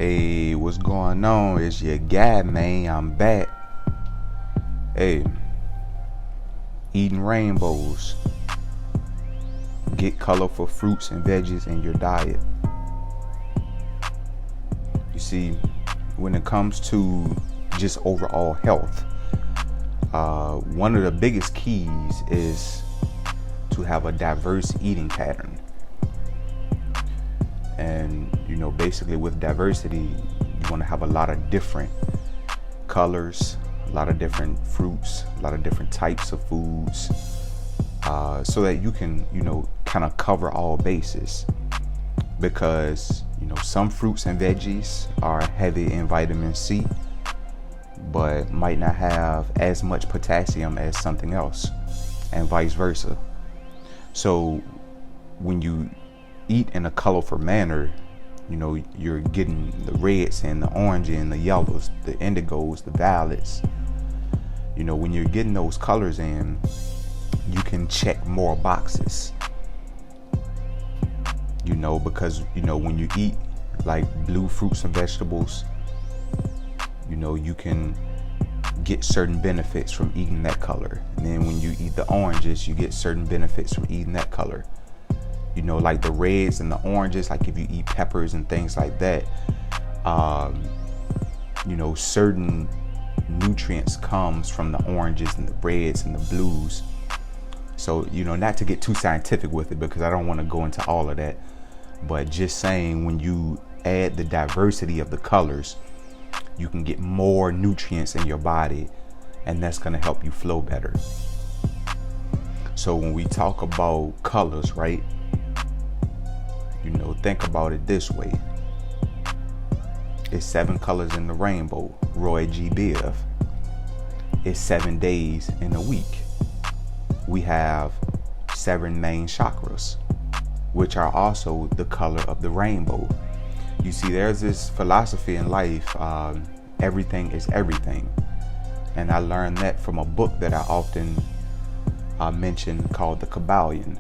Hey, what's going on? It's your guy, man. I'm back. Hey, eating rainbows. Get colorful fruits and veggies in your diet. You see, when it comes to just overall health, one of the biggest keys is to have a diverse eating pattern. And basically with diversity, you want to have a lot of different colors, a lot of different fruits, a lot of different types of foods, so that you can kind of cover all bases. Because some fruits and veggies are heavy in vitamin C, but might not have as much potassium as something else, and vice versa. So when you eat in a colorful manner, you're getting the reds and the orange and the yellows, the indigos, the violets. When you're getting those colors in, you can check more boxes. Because when you eat like blue fruits and vegetables, you can get certain benefits from eating that color. And then when you eat the oranges, you get certain benefits from eating that color. Like the reds and the oranges, like if you eat peppers and things like that, certain nutrients comes from the oranges and the reds and the blues. So, not to get too scientific with it, because I don't want to go into all of that, but just saying, when you add the diversity of the colors, you can get more nutrients in your body, and that's going to help you flow better. So when we talk about colors, right? Think about it this way. It's 7 colors in the rainbow. Roy G. Biv. It's 7 days in a week. We have 7 main chakras, which are also the color of the rainbow. You see, there's this philosophy in life, everything is everything. And I learned that from a book that I often mention called The Kabbalion.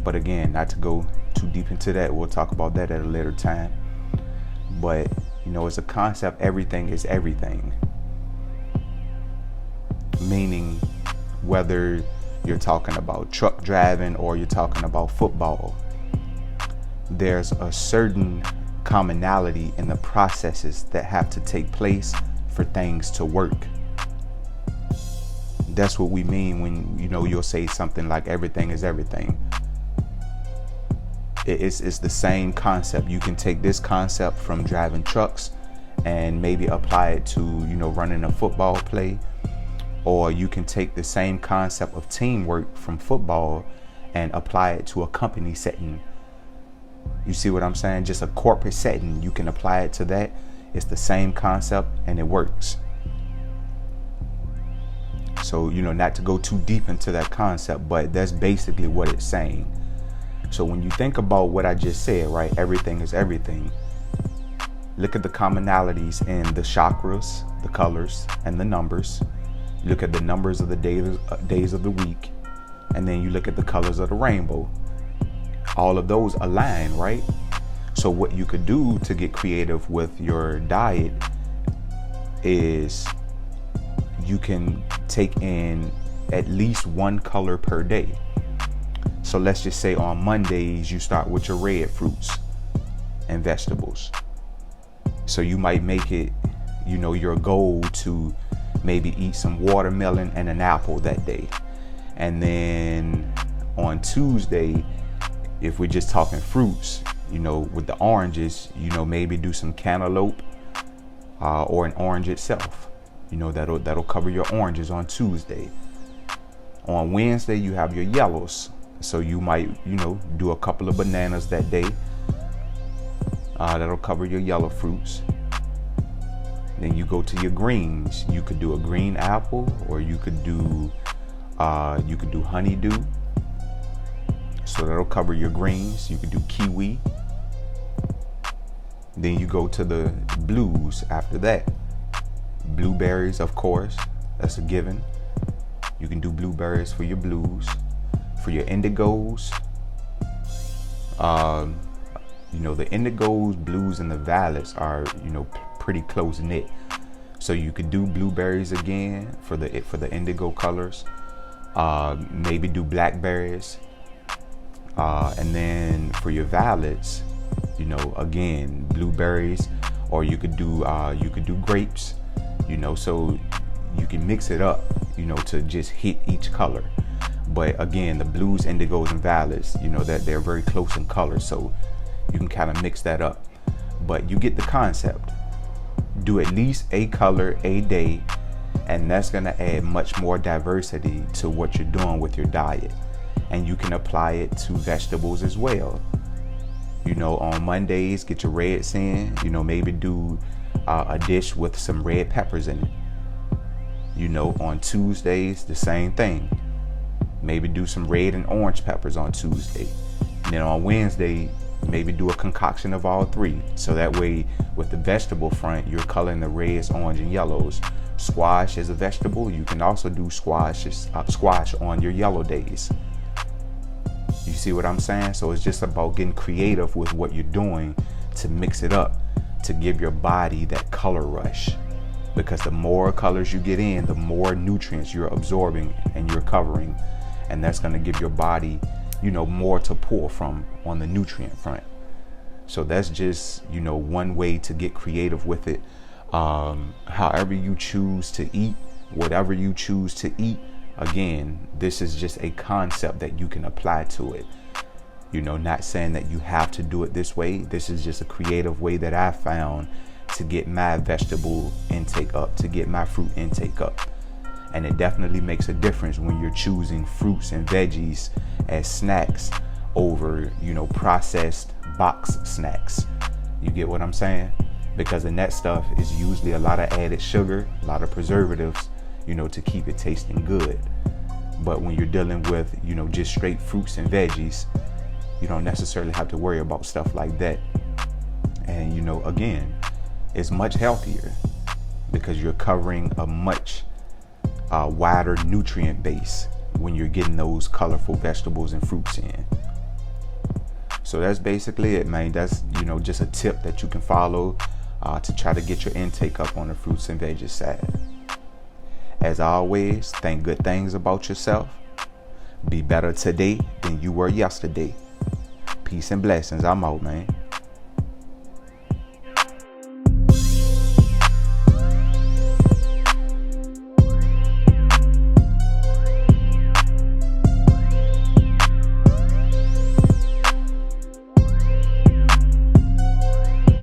But again, not to go too deep into that, we'll talk about that at a later time. But it's a concept, everything is everything. Meaning, whether you're talking about truck driving or you're talking about football, there's a certain commonality in the processes that have to take place for things to work. That's what we mean when you'll say something like everything is everything. It's the same concept. You can take this concept from driving trucks and maybe apply it to running a football play, or you can take the same concept of teamwork from football and apply it to a company setting. You see what I'm saying? Just a corporate setting, you can apply it to that. It's the same concept and it works. So not to go too deep into that concept, but that's basically what it's saying. So when you think about what I just said, right, everything is everything, look at the commonalities in the chakras, the colors, and the numbers. Look at the numbers of the days of the week, and then you look at the colors of the rainbow. All of those align, right? So what you could do to get creative with your diet is you can take in at least 1 color per day. So let's just say on Mondays, you start with your red fruits and vegetables. So you might make it, your goal to maybe eat some watermelon and an apple that day. And then on Tuesday, if we're just talking fruits, with the oranges, maybe do some cantaloupe or an orange itself. That'll cover your oranges on Tuesday. On Wednesday, you have your yellows. So you might, do a couple of bananas that day. That'll cover your yellow fruits. Then you go to your greens. You could do a green apple, or you could do honeydew. So that'll cover your greens. You could do kiwi. Then you go to the blues after that. Blueberries, of course, that's a given. You can do blueberries for your blues. For your indigos, You know, the indigos, blues, and the violets are, you know, pretty close knit. So you could do blueberries again for the indigo colors. Maybe do blackberries. And then for your violets, you know, again, blueberries, or you could do grapes, you know, so you can mix it up, you know, to just hit each color. But again, the blues, indigos, and violets, you know, that they're very close in color, so you can kind of mix that up. But you get the concept. Do at least a color a day, and that's going to add much more diversity to what you're doing with your diet. And you can apply it to vegetables as well. You know, on Mondays, get your reds in. You know, maybe do a dish with some red peppers in it. You know, on Tuesdays, the same thing. Maybe do some red and orange peppers on Tuesday. And then on Wednesday, maybe do a concoction of all three. So that way, with the vegetable front, you're coloring the reds, orange, and yellows. Squash is a vegetable. You can also do squash on your yellow days. You see what I'm saying? So it's just about getting creative with what you're doing to mix it up, to give your body that color rush. Because the more colors you get in, the more nutrients you're absorbing and you're covering. And that's going to give your body, you know, more to pull from on the nutrient front. So that's just, you know, one way to get creative with it. However you choose to eat, whatever you choose to eat, again, this is just a concept that you can apply to it. You know, not saying that you have to do it this way. This is just a creative way that I found to get my vegetable intake up, to get my fruit intake up. And it definitely makes a difference when you're choosing fruits and veggies as snacks over, you know, processed box snacks. You get what I'm saying? Because in that stuff is usually a lot of added sugar, a lot of preservatives, you know, to keep it tasting good. But when you're dealing with, you know, just straight fruits and veggies, you don't necessarily have to worry about stuff like that. And, you know, again, it's much healthier because you're covering a much wider nutrient base when you're getting those colorful vegetables and fruits in. So that's basically it, man. That's, you know, just a tip that you can follow to try to get your intake up on the fruits and veggies side. As always, think good things about yourself. Be better today than you were yesterday. Peace and blessings. I'm out, man.